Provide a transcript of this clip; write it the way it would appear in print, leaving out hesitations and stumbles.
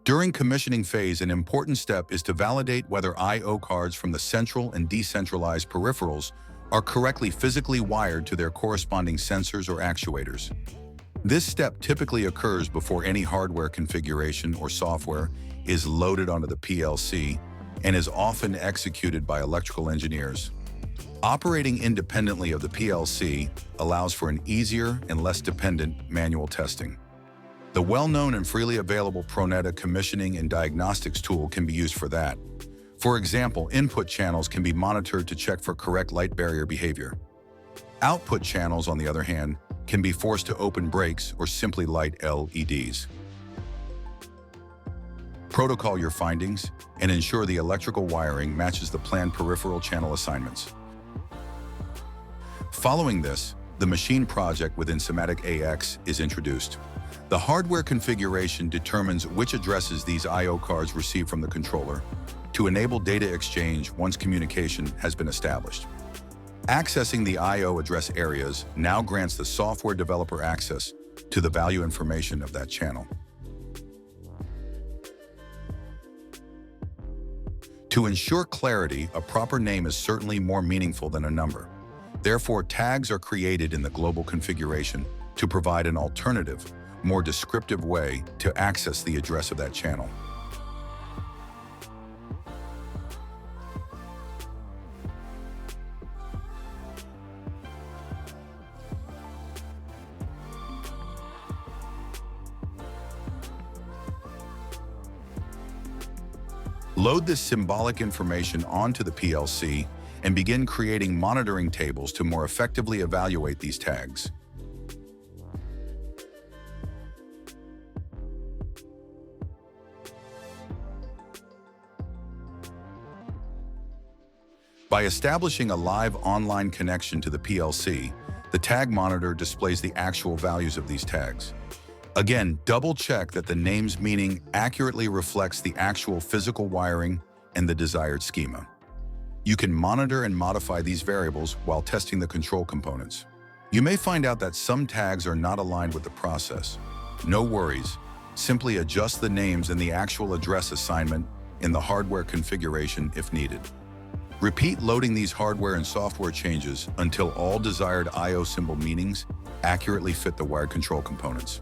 During commissioning phase, an important step is to validate whether I/O cards from the central and decentralized peripherals are correctly physically wired to their corresponding sensors or actuators. This step typically occurs before any hardware configuration or software is loaded onto the PLC and is often executed by electrical engineers. Operating independently of the PLC allows for an easier and less dependent manual testing. The well-known and freely available Proneta commissioning and diagnostics tool can be used for that. For example, input channels can be monitored to check for correct light barrier behavior. Output channels, on the other hand, can be forced to open breaks or simply light LEDs. Protocol your findings and ensure the electrical wiring matches the planned peripheral channel assignments. Following this, the machine project within SIMATIC AX is introduced. The hardware configuration determines which addresses these I/O cards receive from the controller to enable data exchange once communication has been established. Accessing the I/O address areas now grants the software developer access to the value information of that channel. To ensure clarity, a proper name is certainly more meaningful than a number. Therefore, tags are created in the global configuration to provide an alternative, more descriptive way to access the address of that channel. Load this symbolic information onto the PLC and begin creating monitoring tables to more effectively evaluate these tags. By establishing a live online connection to the PLC, the tag monitor displays the actual values of these tags. Again, double-check that the name's meaning accurately reflects the actual physical wiring and the desired schema. You can monitor and modify these variables while testing the control components. You may find out that some tags are not aligned with the process. No worries. Simply adjust the names and the actual address assignment in the hardware configuration if needed. Repeat loading these hardware and software changes until all desired I/O symbol meanings accurately fit the wired control components.